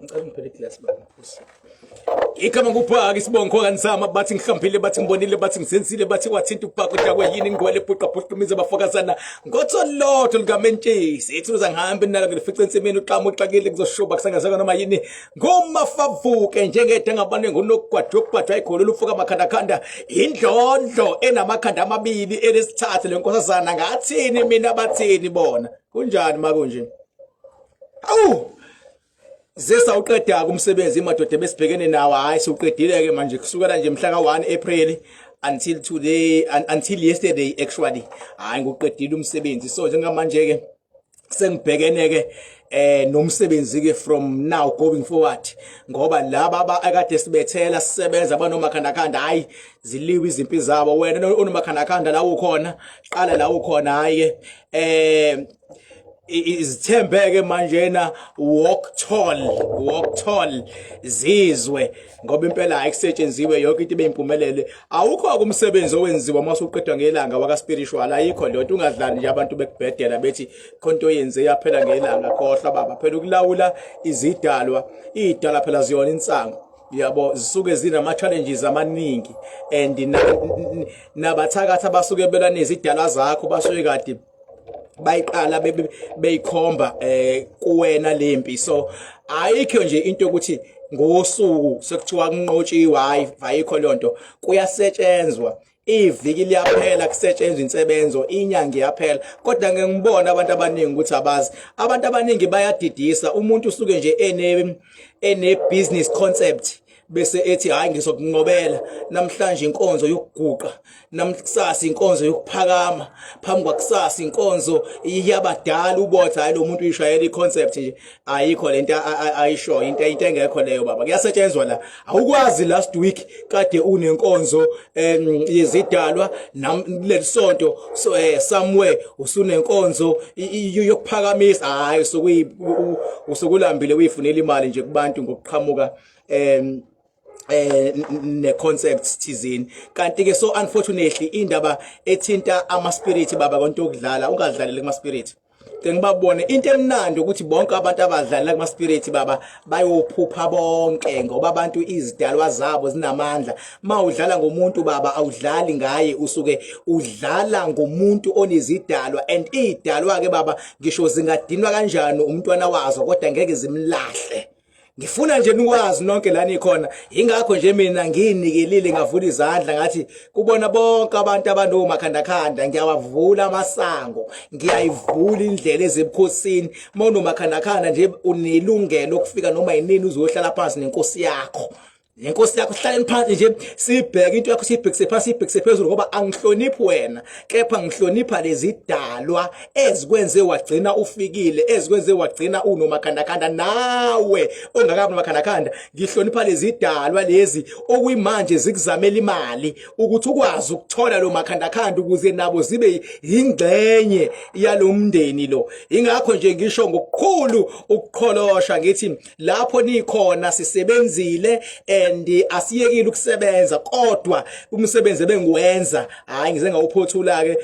Ngicela ngiphele class baba. Ikhama kuphaka isibongo kansama bathi ngihlambile bathi ngibonile bathi ngizenzile bathi wathinta uphaka udakwe yini ngwele bhuqa bhuqimiza bafokazana ngotholotho likamentshisi ethuza ngihambe nalo ngifice ensimini uqama uxakile kuzoshuba kusengazeka noma yini ngomafavuke njengede ngabane ngunokugwadwa ikholo ufuka amakhanda indlondlo enamakhanda amabili elesithathu lenkosazana ngathini mina bathini bona kunjani makunje awu Zesawuqeda kumsebenzi imadoda besibhekene nawo hayi soqedile ke manje kusukela nje mhla ka1 April until today until yesterday actually hayi ngoqedile umsebenzi so njengamanje ke sengibhekene ke nomsebenzi ke from now going forward ngoba laba akade sibethela sisebenza abanomakhandakhanda hayi ziliwe izimpi zabo wena onomakhandakhanda la ukhona qala la ukhona hayi izithembeke manjena walk tall zizwe ngoba impela ayikusetshenziswe yonke into beyimpumelele awukho kumsebenzi owenziwa masuqedwa ngelanga waka spiritual ayikho lento ungadlali nje abantu bekubhedela bethi khonto yenze yaphela ngelanga khohlwa baba phela ukulawula izidalwa idala phela ziyona insango yabo zisuke zinama challenges amaningi and nabathakatha abasuke belana izidalwa zakho basuke kade bayiqala beyikhomba kuwena lempi so ayikho nje into ukuthi ngosuku sekuthiwa kunqotshiwe ayikho lonto kuyasetshenzwa iviki liyaphela kusetshenzwa insebenzo inyanga iyaphela kodwa ngeke ngibona abantu abaningi ukuthi abazi abantu abaningi bayadidisa umuntu usuke nje ene business concept bese ethi hayi ngizokunqobela namhlanje inkonzo yokuguqa namhlanje inkonzo yokuphakama phambi kwakusasa inkonzo yabadala ubotha hayi lo muntu uyishayela iconcept nje ayikho lento ayisho into engekho leyo baba kuyasetshenzwa la awukwazi last week kade unenkonzo yezidalwa namlesonto so somewhere usunenkonzo yokuphakamisa hayi usukulambile uyifunela imali nje kubantu ngokuqhamuka ne concepts thizini kanti ke so unfortunately indaba ethinta ama spirit baba konto okudlala ungadlalele kuma spirit ke ngibabone into emnandi ukuthi bonke abantu abadlala kuma spirit baba bayophupha bonke ngoba abantu izidalwa zabo zinamandla mawudlala ngomuntu baba awudlali ngaye usuke udlala ngomuntu onezidalwa and idalwa ke baba ngisho zingadinwa kanjani umntwana wazo kodwa ngeke zimlahle ngifuna nje nikwazi nonke lana ikhona ingakho nje mina nginikelile ngavula izandla ngathi kubona bonke abantu abanomakhandakhanda ngiyawavula amasango ngiyayivula indlela ezebukhosini mawunomakhandakhanda nje unelungelo lokufika noma yinini uzohlala phansi nenkosi yakho Nenkosi yakho hlaleni phansi nje sibheke into yakho sibhekise phansi sibhekise phezulu ngoba angihloniphi wena kepha ngihlonipha lezi dalwa ezikwenze wagcina ufikile ezikwenze wagcina unomakhandakhanda nawe ongakabi nomakhandakhanda ngihlonipha lezi dalwa lezi okuyimanje zikuzamela imali ukuthi ukwazi ukuthola lo makhandakhanda ukuze nabo zibe ingcenye yalomndeni lo ingakho nje ngisho ngokukhulu ukukholosha ngithi lapho nikhona sisebenzile and asiyekile ukusebenza kodwa umsebenzi bengiwenza hayi ngize ngawuphothula ke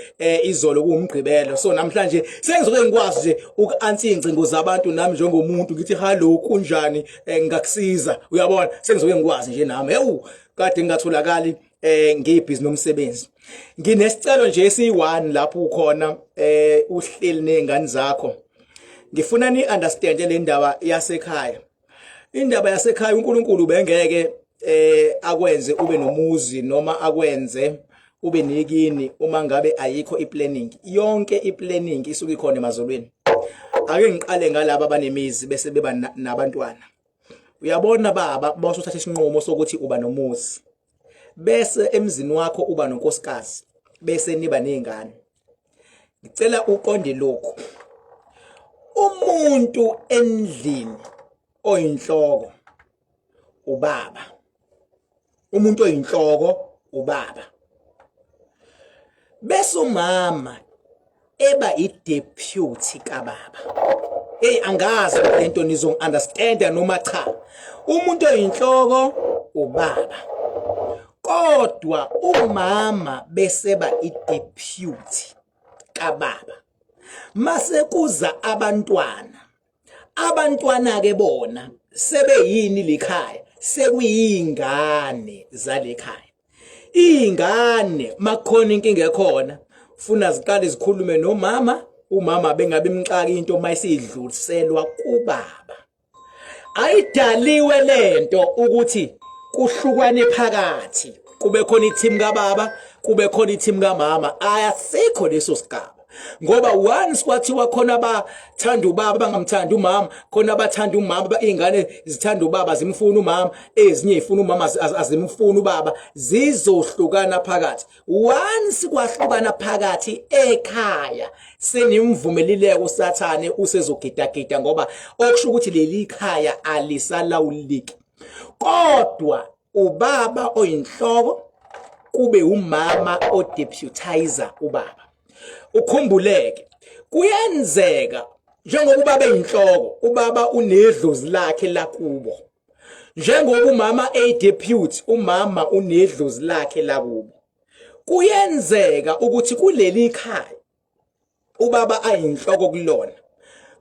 izolo kuumgqibelo so namhlanje sengizoke ngikwazi nje uku-answer ingcingo zabantu nami njengomuntu ngithi hallo kunjani ngakusiza uyabona sengizoke ngikwazi nje nami kade ngingatholakali ngibhizi nomsebenzi nginesicelo nje esi1 lapho ukhona uhleli nezingane zakho ngifuna ni understand le ndaba yasekhaya indaba yasekhaya uNkulunkulu bengeke akwenze ube nomuzi noma akwenze ube nekini uma ngabe ayikho iplanning yonke iplanning isuka ikhona emazolweni ake ngiqale ngalabo abanemizi bese beba nabantwana uyabona baba bawusuthatha isinqumo sokuthi uba nomuzi bese emzini wakho uba nonkosikazi bese niba nezingane ngicela uqonde lokho umuntu endlini oyinhloko ubaba umuntu oyinhloko ubaba bese umama eba ideputy kababa angazi lento nizongiunderstand noma cha umuntu oyinhloko ubaba kodwa umama bese ba ideputy kababa mase kuza abantwana abantwana ke bona sebeyini likhaya sekuyingane zalekhaya. Ingane makhona inkinga ekhona funa ziqale zikhulume nomama, umama bengabe imxaka into mayisidluliselwa kubaba. Ayidaliwe lento ukuthi kuhlukwane phakathi, kube khona i-team kababa, kube khona i-team kamama. Asikho leso sigaba. Ngoba once kwathiwa khona abathanda ubaba bangamthanda umama, khona abathanda umama, ingane zithanda ubaba zimfuna umama, ezinye zifuna umama azimfuna ubaba, zizohlukana phakathi. Once kwahlukana phakathi ekhaya, senimvumelileke uSathane usezogidagida, ngoba okusho ukuthi leli khaya alisalawuliki. Kodwa ubaba oyinhloko kube umama odeputizer ubaba. Ukhumbuleke kuyenzeka njengoba ubaba eyinhloko, ubaba unedlozi lakhe lakubo. Njengoba umama eyideputy, umama unedlozi lakhe lakubo. Kuyenzeka ukuthi kuleli khaya ubaba ayinhloko kulona,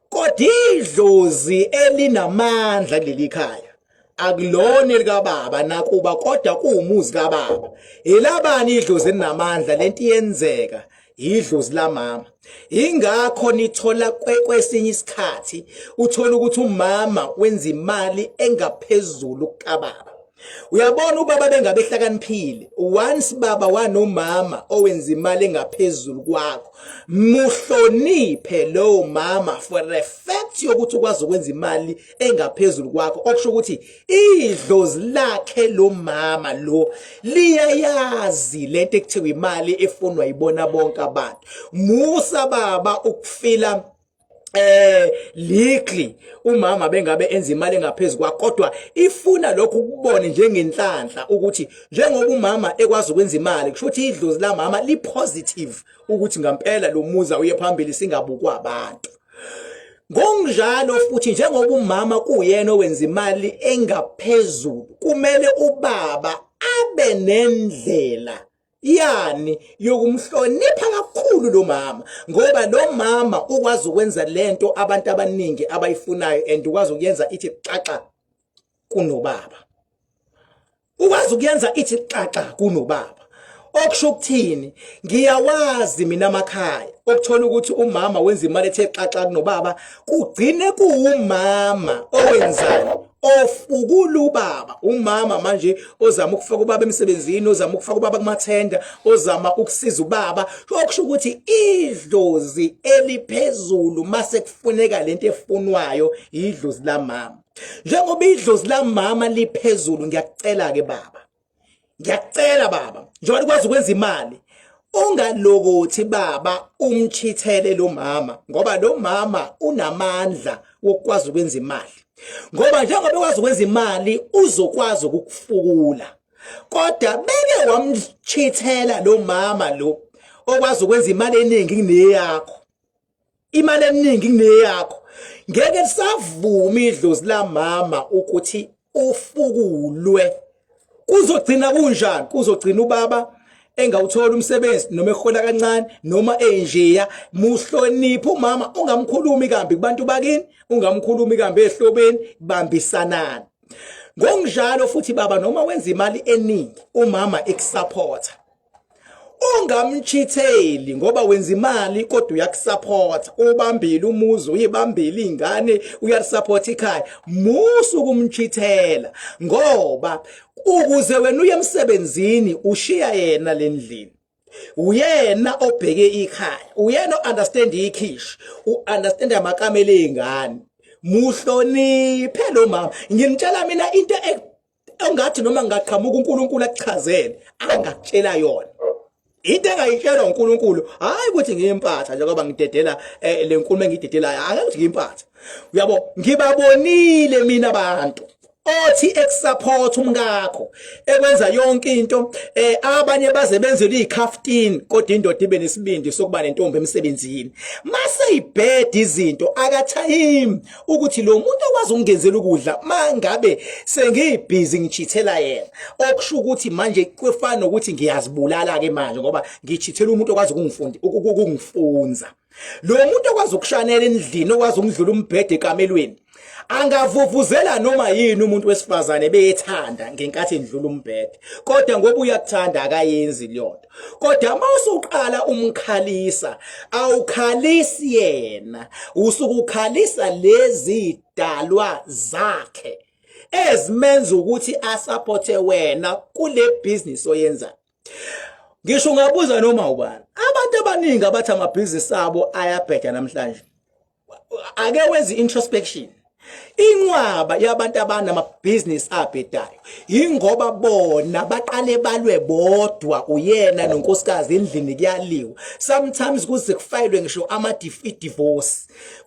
kodwa idlozi elinamandla kuleli khaya akulona elikababa nakuba, kodwa kuwumuzi kababa. Elabani idlozi elinamandla? Lento iyenzeka idlozi lamama. Ingakho nithola kwesinye isikhathi uthola ukuthi umama wenza imali engaphezulu kababa. Uyabona ubaba bengabe ehlakaniphile, once baba wanomama owenza imali engaphezulu kwakho, muhloniphe lo mama for the fact yokuthi ukwazi ukwenza imali engaphezulu kwakho. Okusho ukuthi idlozi lakhe lo mama lo liyayazi lento ekuthiwa imali efunwa yibona bonke abantu. Musa baba ukufila likely umama bengabe enza imali engaphezulu kwakho, kodwa ifuna lokho ukubone njengenhlanhla ukuthi njengoba umama ekwazi ukwenza imali, kusho ukuthi idlozi la mama li positive ukuthi ngempela lo muza uye phambili singabukwa abantu. Ngokunjalo futhi njengoba umama kuyena owenza imali engaphezulu, kumele ubaba abe nendlela yani yokumhlonipha kakhulu lo mama, ngoba lo mama ukwazi ukwenza lento abantu abaningi abayifunayo, and ukwazi ukuyenza ithi xaxa kunobaba. Ukwazi ukuyenza ithi xaxa kunobaba. Okusho ukuthini? Ngiyawazi mina amakhaya okuthola ukuthi umama wenza imali ethe xaxa kunobaba, kugcine kuwumama owenzayo ofukula ubaba. Umama manje ozama ukufaka ubaba emsebenzini, ozama ukufaka ubaba kumathenda, ozama ukusiza ubaba. Okusho ukuthi idlozi eliphezulu mase kufuneka lento efunwayo idlozi lamama. Njengoba idlozi lamama liphezulu, ngiyakucela ke baba, ngiyacela baba, njengoba ukwazi ukwenza imali, ungalokothi baba umchithele lo mama, ngoba lo mama unamandla wokwazi ukwenza imali. Ngoba njengoba ukwazi ukwenza imali uzokwazi ukukufukula, kodwa beke wamchithela lo mama lo okwazi ukwenza imali eningi kuneyakho, imali eningi kuneyakho, ngeke savuma idlozi la mama ukuthi ufukulwe. Kuzogcina kunjani? Kuzogcina ubaba engawuthola umsebenzi noma ehola kancane noma enjeya. Muhloniphe umama, ungamkhulumi kambi kubantu bakini, ungamkhulumi kambi ehlobeni, bambisanana. Ngokunjalo futhi baba, noma wenza imali eningi umama ekusupporta, ungamchitheli ngoba wenza imali kodwa uyakusupporta. Ubambile umuzi, uyibambile ingane, uyasupport ikhaya, musu kumchithela, ngoba ukuze wena uye emsebenzini ushiya yena lendlini. Uyena obheke ikhaya, uyena o-understand ikhishi, u-understand amakamela ey'ngane. Muhloniphe lo mama. Nginitshela mina into engathi noma ngaqhamuka uNkulunkulu akuchazele, angakutshela yona. Into engayitshelwa uNkulunkulu hayi ukuthi ngiyempatha njengoba ngidedela le nkulumo engidedelayo, akuthi ngiyimpatha. Uyabo, ngibabonile mina abantu othi ekusupport umkakho ekwenza yonke into, abanye baze benzele ikhaftin kodwa indoda ibe nesibindi sokuba nentombi emsebenzini. Mase ibheda izinto akathayimi ukuthi lo muntu okwazi ukungenzela ukudla mangabe sengibhizi ngichithela yena. Okusho ukuthi manje kwefana ukuthi ngiyazibulala ke manje ngoba ngichithela umuntu okwazi ukungifunza. Lo muntu okwazi ukushanela endlini okwazi ukudlula umbhede ekamelweni angavuvuzela noma yini umuntu wesifazane beyethanda ngenkathi endlula umbhede, kodwa ngoba uyakuthanda akayenzi leyonto. Kodwa mawusuqala umkhalisa, awukhalisi yena, usukukhalisa lezi dalwa zakhe ezimenza ukuthi asupporte wena kule business oyenza. Ngisho ungabuza noma ubani, abantu abaningi abathi amabhizinisi abo ayabheda namhlanje, ake wenze introspection. Inqwaba yabantu abanamabhizinisi abhedayo ingoba bona baqale balwe bodwa, uyena nonkosikazi endlini kuyaliwa. Sometimes kuze kufayilwe ngisho divorce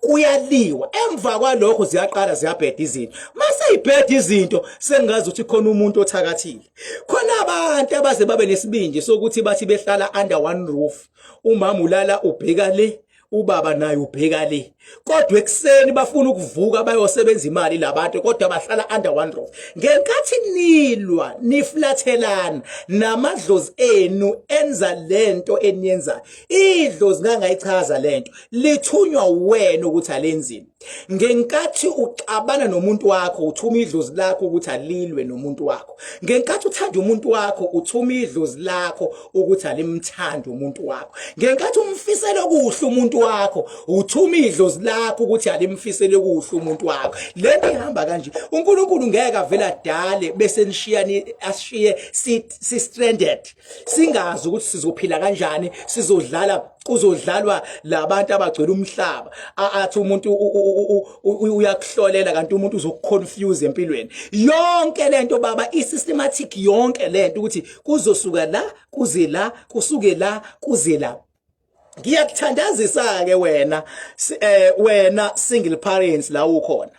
kuyaliwa. Emva kwalokho ziyaqala ziyabheda izinto. Mase ibheda izinto sengazi ukuthi khona umuntu othakathile. Khona abantu abaze babe nesibindi sokuthi bathi behlala under one roof, umama ulala ubheka le, ubaba naye ubheka le, kodwa ekseni bafuna ukuvuka bayosebenza imali labantu kodwa bahlala under one roof. Ngenkathi nilwa niflathelana namadlozi enu enza lento eniyenzayo, idlozi ngangayichaza lento lithunywa wena ukuthi alenzini. Ngenkathi uxabana nomuntu wakho uthuma idlozi lakho ukuthi alilwe nomuntu wakho. Ngenkathi uthanda umuntu wakho uthuma idlozi lakho ukuthi alimthanda umuntu wakho. Ngenkathi umfisela kuhle umuntu wakho uthuma idlozi lakho ukuthi alimfisele kuhle umuntu wakho. Lento ihamba kanje. uNkulunkulu ngeke avela dale bese nishiyani ashiye si stranded, singazi ukuthi sizophila kanjani, sizodlala kuzodlalwa labantu abagcwele umhlaba, athi umuntu uyakuhlolela kanti umuntu uzokuconfuse empilweni. Yonke lento baba isystematic, yonke lento ukuthi kuzosuka la kuze la, kusuke la kuze la. Ngiyakuthandazisa ke wena single parents la ukhona,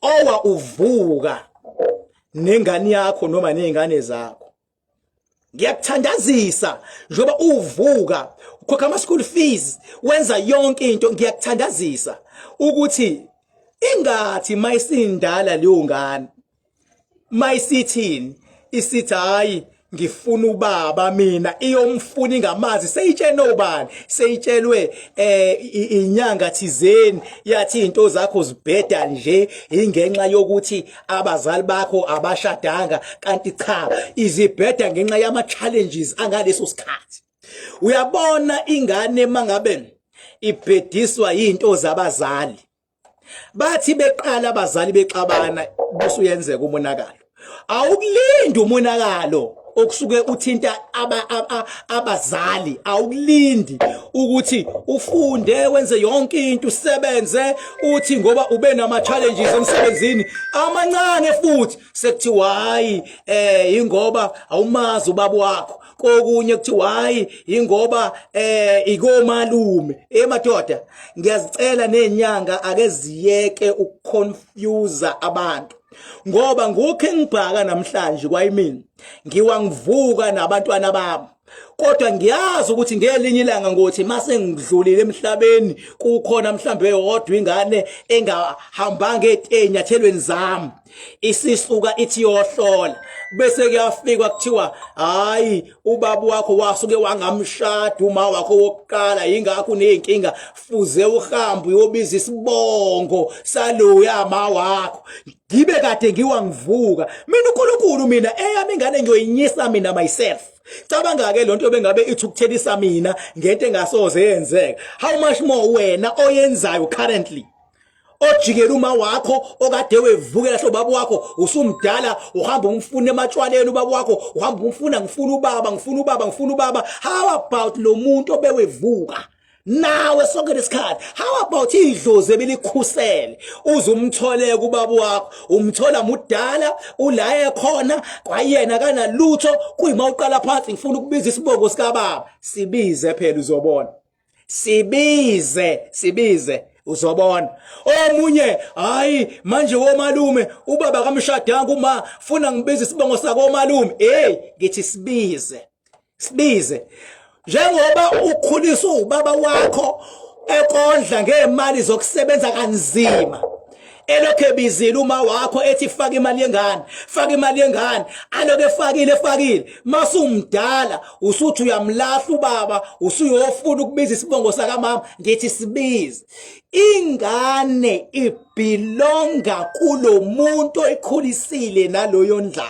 owa uvuka nengane yakho noma nezingane zakho. Ngiyakuthandazisa njoba uvuka ukhokha ama school fees, wenza yonke into. Ngiyakuthandazisa ukuthi ingathi mayisindala leyo ngane mayisithini isithi hayi ngifuna ubaba mina, iyomfuna ingamazi, seyitshene obani, seyitshelwe inyanga thizeni yathi into zakho zibheda nje ingenxa yokuthi abazali bakho abashadanga, kanti cha izibheda ngenxa yama challenges angaleso sikhathi. Uyabona ingane mangabe ibhediswa into zabazali, bathi beqala abazali bexabana bese uyenzeka umonakalo. Awukulindi umonakalo okusuke uthinta abazali, awukulindi ukuthi ufunde wenze yonke into usebenze uthi ngoba ube nama challenges emsebenzini amancane futhi sekuthiwa hayi ingoba awumazi ubaba wakho, kokunye kuthiwa hayi ingoba ikomalume. Madoda, ngiyazicela nenyanga ake ziyeke ukuconfuse abantu, ngoba ngokhe ngibhaka namhlanje kwayimini ngiwangivuka nabantwana bami, kodwa ngiyazi ukuthi ngelinye ilanga ngothi mase ngidlulile emhlabeni kukhona mhlambe yodwa ingane engahambanga enyathelweni zami, isisuka ithi yohlola bese kuyafika kuthiwa hayi ubaba wakho wasuke wangamshada uma wakho wokuqala ingakho unenkinga, fuze uhambe uyobiza isibongo saloya ma wakho. Ngibe kade ngiwangivuka mina uNkulunkulu, mina eyami ingane ngiyoyinyisa mina myself. Cabanga ke lonto bengabe ithi ukuthelisa mina ngento engasoze yenzeka. How much more wena oyenzayo currently, ojikela uma wakho okade wevukela hlo baba wakho usumdala, uhamba umfuna ematshwaleni ubaba wakho, uhamba umfuna ngifuna ubaba. How about lo muntu obewevuka nawe sonke lesikhathi? How about idlozi ebelikhusele uzumtholeke ubaba wakho, umthola mudala ulaye khona kwayena kana lutho, kuyima uqala phansi ngifuna ukubiza isibongo sika baba. Sibize phela uzobona, sibize uzobona. Omunye hayi manje womalume ubaba kamshadanga uma funa ngibiza isibongo sako omalume. Ngithi sibize njengoba ukhuliswa ubaba wakho ekondla ngemali zokusebenza kanzima, elokhe bizila uma wakho ethi faka imali yengane, faka imali yengane, aloke efakile masumdala usuthi uyamlahla ubaba usuyofuna ukubiza isibongo saka mama ngithi sibize. Ingane ibelonga kulo muntu oyikhulisile naloyo ndlayo,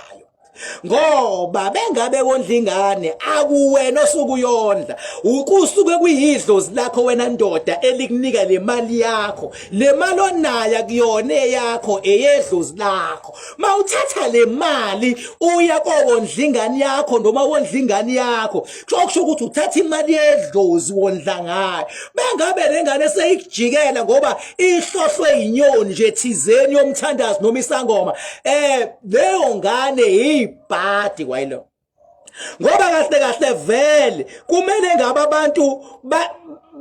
ngoba bengabe wondla ingane akuwena osukuyondla, ukusuke kuyidlozi lakho wena ndoda elikunika le mali yakho, le mali onayo kuyona eyakho eyedlozi lakho. Mawuthatha le mali uya kowondla ingane yakho noma wondla ingane yakho, kusho ukuthi uthatha imali yedlozi wondla ngayo. Bengabe lengane seyikujikela ngoba ihlohlwe inyoni nje thizeni yomthandazo noma isangoma, leyo ngane ibhadi kwayilo, ngoba kahle vele kumele ngabe abantu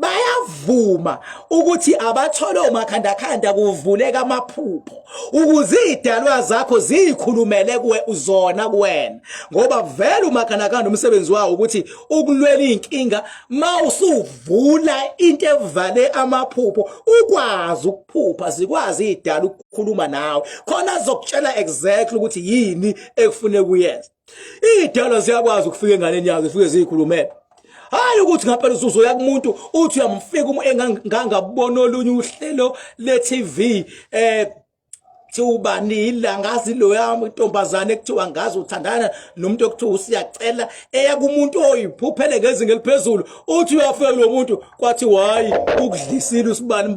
bayavuma ukuthi abathole omakhandakhanda kuvuleka amaphupho ukuze idalwa zakho ziyikhulumele zona kuwena, ngoba vele umakhandakhanda umsebenzi wawo ukuthi ukulwela inkinga. Mawusuvula into evale amaphupho ukwazi ukuphupha, zikwazi idala ukukhuluma nawe khona azokutshela exactly ukuthi yini ekufuneka uyenze. Idala ziyakwazi ukufika enganeni yazo zifike ziyikhulumele, hayi ukuthi ngaphela uzuzoya kumuntu uthi uyamfika engangabona olunye uhlelo le TV ubani ilangazi lo yami intombazane ekuthiwa ngazi uthandana nomuntu okuthiwa usiyacela eya kumuntu oyiphuphele ngezinga eliphezulu, uthi uyafika lo muntu kwathi hayi ukudlisile usibani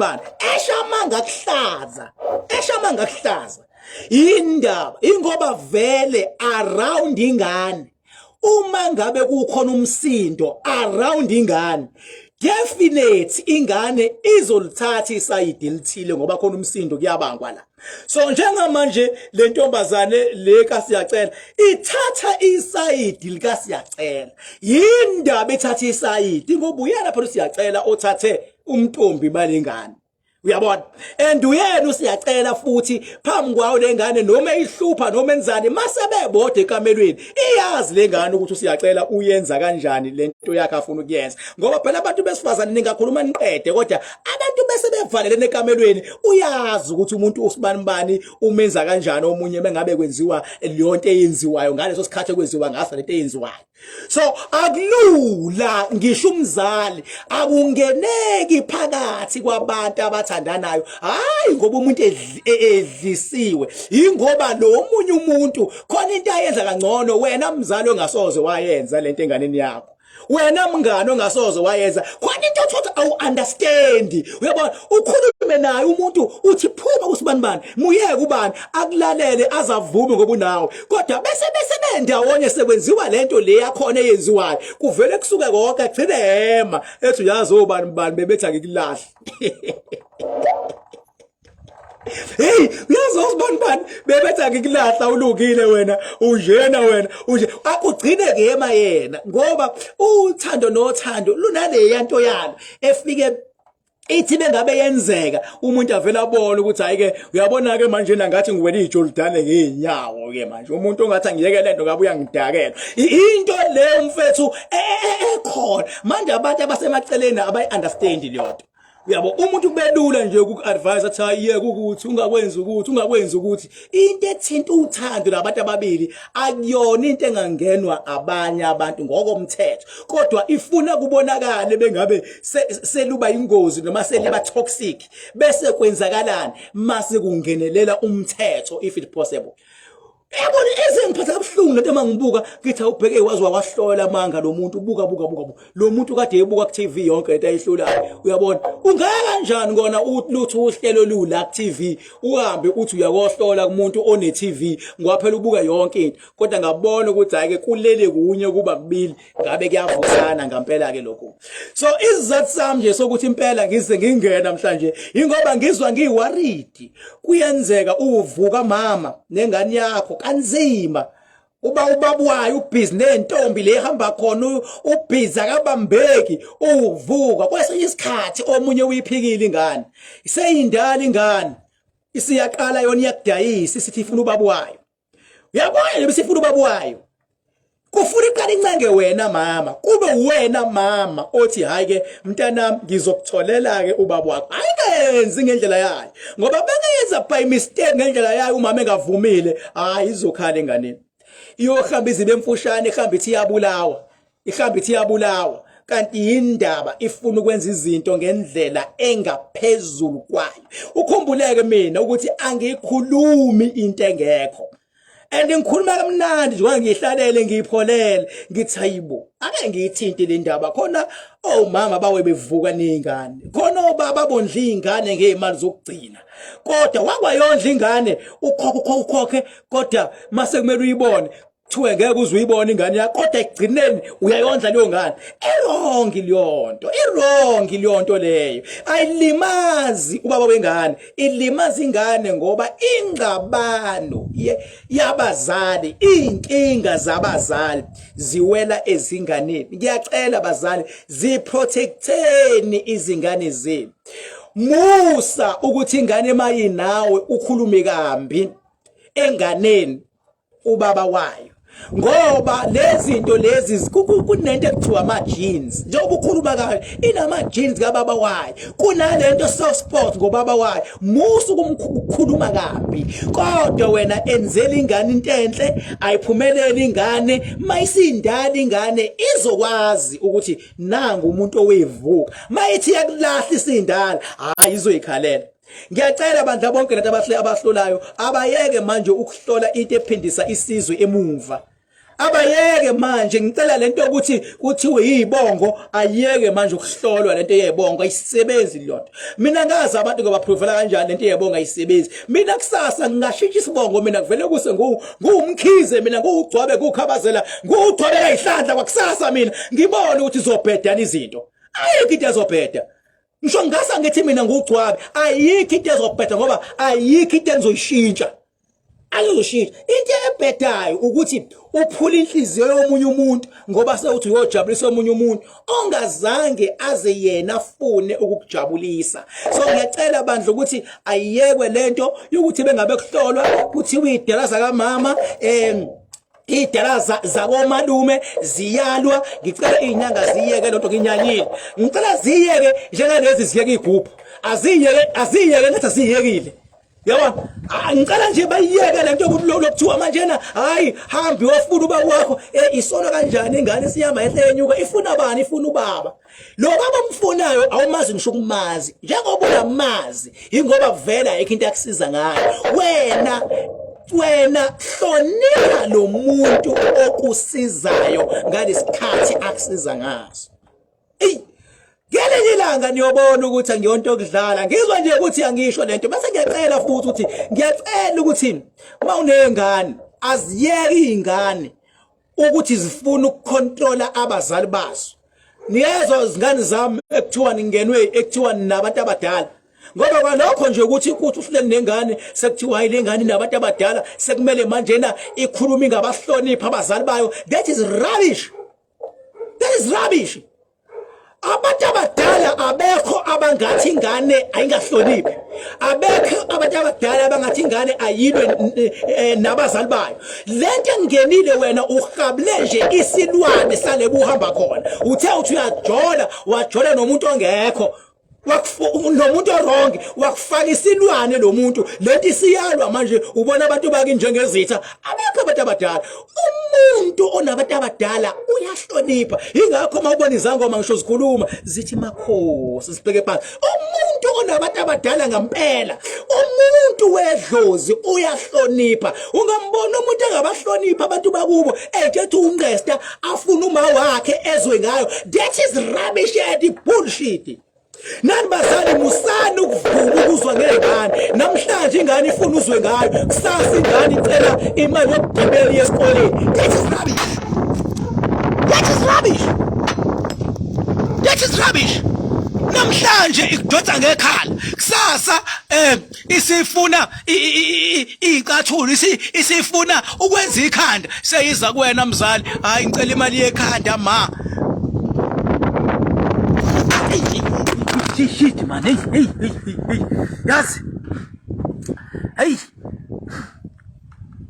eshamanga kuhlaza indaba ingoba vele around ingane. Uma ngabe kukhona umsindo around ingane, definite ingane izolithatha isayidi elithile ngoba khona umsindo kuyabangwa la. So njengamanje le ntombazane le kaSiyacela ithatha isayidi lika Siyacela, yindaba ithatha isayidi ngoba uyena phela uSiyacela othathe umntombi balengane, uyabona, and uyena uSiyacela futhi phambi kwawo lengane noma ihlupha noma enzani masebebode ekamelweni iyazi lengane ukuthi uSiyacela uyenza kanjani lento yakhe afuna ukuyenza, ngoba phela abantu besifazane ningakhuluma niqede kodwa abantu bese bevalelene ekamelweni uyazi ukuthi umuntu usibani umenza kanjani omunye bengabe kwenziwa leyonto eyenziwayo ngaleso sikhathi kwenziwa ngaso lento eyenziwayo. So akulula ngisho umzali akungeneki phakathi kwabantu abathandanayo, hayi ngoba umuntu edlisiwe, ingoba lo omunye umuntu khona into ayenza kangcono wena mzali ongasoze wayenza lento enganeni yakho, wena mngane ongasoze wayenza khona into othi awu-understand. Uyabona, ukhulume naye umuntu uthi phuma kusibani muyeke ubani akulalele azavume ngoba unawe, kodwa bese bendawonye sekwenziwa lento le yakhona eyenziwayo kuvele kusuke konke agcine hema ethi uyazi obani bebethi akikulahle. Hey, uyazi ubani bebethi akikulahla ulungile wena wena akugcine ngema yena, ngoba uthando nothando lunale nto yalo efike ithi bengabe yenzeka umuntu avela abona ukuthi hayike uyabona ke manje ngathi ngiwela iJordan ngeenyawo ke manje umuntu ongathi angiyeke lento ngabe uyangidakela into le mfethu ekhona manje abantu abasemaceleni abayi-understand lento. Uyabo umuntu kubelula nje uku-advise athi ayeke ukuthi ungakwenzi ukuthi into ethinta uthando labantu ababili akuyona into engangenwa abanye abantu ngokomthetho, kodwa ifuna kubonakala bengabe seluba ingozi noma seliba toxic bese kwenzakalani mase kungenelela umthetho if it possible. Yabona ezengiphatha kabuhlungu lento mangibuka ngithi awubheke wazi wahlola amanga lo muntu buka lo muntu kade ebuka ku TV yonke into ayihlolayo. Uyabona ungaya kanjani ngona ulutho uhlelo lula ku TV uhambe uthi uyakohlola kumuntu one TV ngoba phela ubuka yonke into, kodwa ngabona ukuthi hayike kulele kunye kuba kubili ngabe kuyavusana ngempela ke lokho. So isizathu sami nje sokuthi impela ngize ngingena namhlanje ingoba ngizwa ngiworried, kuyenzeka uvuka mama nengane yakho kanzima ubabwayo ubhizi nentombi le ehamba khona ubhizi akabambeki uvuka kwesinye isikhathi omunye uyiphikile ingane iseyindala ingane isiyaqala yona iyakudayisa isithi ifuna ubabwayo. Uyabona besifuna ubabwayo kufuna iqala incenge wena mama, kube wena mama othi hayi ke mntanami ngizokutholela ke ubaba wakho. Ayingenzi ngendlela yayo ngoba bengenza by mistake ngendlela yayo umama engavumile, hayi izokhala enganeni. Iyohamba izibe emfushane, ihamba ithi iyabulawa. Kanti indaba ifuna ukwenza izinto ngendlela engaphezulu kwayo. Ukhumbuleke mina ukuthi angikhulumi into engekho. And ngikhuluma kamnandi njengoba ngihlalele ngipholele ngithi hayibo ake ngiyithinte le ndaba khona omama bawe bevuka nezingane, khona obaba bondla izingane ngezimali zokugcina, kodwa wakwayondla ingane ukhokhe kodwa mase kumele uyibone kuthiwe ngeke uze uyibone ingane yakho, kodwa ekugcineni uyayondla leyo ngane. Irongi liyonto leyo. Ayilimazi ubaba wengane, ilimaza ingane ngoba ingxabano yabazali, inkinga zabazali ziwela ezinganeni. Ngiyacela abazali ziprotecteni izingane zenu. Musa ukuthi ingane mayinawe ukhulume kambi enganeni ubaba wayo, ngoba lezi zinto lezi kunento ekuthiwa ama-genes. Njengoba ukhuluma kahle inama-genes kababa wayo, kunalento soft spot ngobaba wayo. Musa ukukhuluma kambi, kodwa wena enzela ingane into enhle, ayiphumelele ingane. Mayisindala ingane izokwazi ukuthi nanga umuntu owevuka, mayithi yakulahla isindala hayi izoyikhalela. Ngiyacela abantu bonke nathi abahlolayo abayeke manje ukuhlola into ephindisa isizwe emumva. Abayeke manje, ngicela lento ukuthi kuthiwe yibongo, ayeke manje ukuhlolwa lento yebongo, ayisebenzi lento. Mina ngazi abantu ngabaprovela kanjani lento yebongo ayisebenzi. Mina kusasa ngingashintsha isibongo, mina kuvele kuse nguMkhize, mina ngugcwabe kukhabazela, ngugcwabela izihlandla kwakusasa, mina ngibona ukuthi izobhedana izinto. Ayikho into ezobheda. Ngisho ngasa ngithi mina ngugcwabe, ayikho into ezobheda ngoba ayikho into engizoyishintsha. Ayizoshintsha. Into ebhedayo ukuthi uphula inhliziyo yomunye umuntu ngoba sewuthi uyojabulisa omunye umuntu ongazange aze yena afune ukukujabulisa. So ngiyacela abantu ukuthi ayiyekwe lento yokuthi bengabe kuhlolwa kuthiwa idala zakamama idala zakomalume ziyalwa. Ngicela izinyanga ziyeke lonto nginyanyile. Ngicela ziyeke njengalezi ziyeke igroup. Aziyeke ngathi asiyekile. Yabona, ngicela nje bayiyeke lento lokuthiwa manje na hayi hambi wafuna ubaba wakho isona kanjani ingane siyama ehle yenyuka, ifuna bani? Ifuna ubaba. Lo baba omfunayo awumazi ngisho ukumazi, njengoba unamazi ingoba kuvela ayikho into yakusiza ngayo. Wena hlonipha lo muntu okusizayo ngalesikhathi akusiza ngaso. Ngelinye ilanga niyobona ukuthi angiyonto okudlala, ngizwa nje ukuthi angisho lento, bese ngiyacela futhi ukuthi ngiyacela ukuthi mawunengane aziyeke izingane ukuthi zifuna ukukontrola abazali bazo. Niyezwa izingane zami ekuthiwa ekuthiwa nabantu abadala, ngoba kwalokho nje ukuthi uhlele nengane sekuthiwa hayi lengane nabantu abadala sekumele manje na ikhuluma ngabahlonipha abazali bayo. That is rubbish. Abantu abadala abekho abangathi ingane ayingahloniphi. Abekho abantu abadala abangathi ingane ayilwe nabazali bayo. Lento engenile wena uhabule nje isilwane sale buhamba khona. Uthe uthi wajola nomuntu ongekho. Nomuntu wrong wakufaka isilwane lo muntu. Lento isiyalwa manje ubona abantu baki njengezitha. Abekho abantu abadala. Umuntu onabantu abadala uyahlonipha. Ingakho uma ubona izangoma ngisho zikhuluma zithi makhosi sibheke phansi. Umuntu onabantu abadala ngempela, umuntu wedlozi uyahlonipha. Ungambona umuntu engabahlonipha abantu bakubo ejethi ungqesta afuna uma wakhe ezwe ngayo. That is rubbish and bullshit. Nani bazali musani ukuvuka ukuzwa ngezingane. Namhlanje ingane ifuna uzwe ngayo, kusasa ingane icela imali yokugibela esikoleni. That is rubbish. Namhlanje ikudonsa ngekhala, kusasa isifuna icathula, isifuna ukwenza ikhanda, seyiza kuwena mzali, hayi ngicela imali yekhanda ma. Shit man, hey, yazi, hey,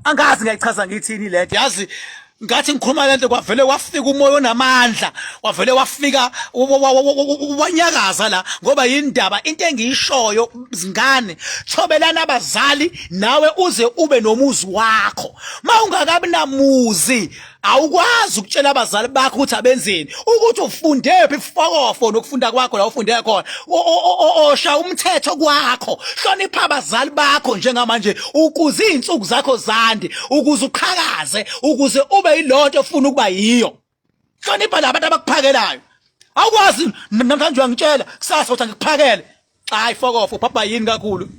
angazi ngayichaza ngithini lento, yazi ngathi ngikhuluma lento kwavele wafika umoya onamandla wavele wafika wanyakaza la ngoba yindaba into engiyishoyo zingane thobelana abazali nawe uze ube nomuzi wakho mawungakabi namuzi awukwazi ukutshela abazali bakho ukuthi abenzeni ukuthi ufundephi ifokofo nokufunda kwakho la ufunde khona osha umthetho kwakho hlonipha abazali bakho njengamanje ukuze izinsuku zakho zande ukuze uqhakaze ukuze ube yilonto ofuna ukuba yiyo hlonipha labantu abakuphakelayo awukwazi namhlanje uyangitshela kusasa uthi ngikuphakele hayi fokofo papa yini kakhulu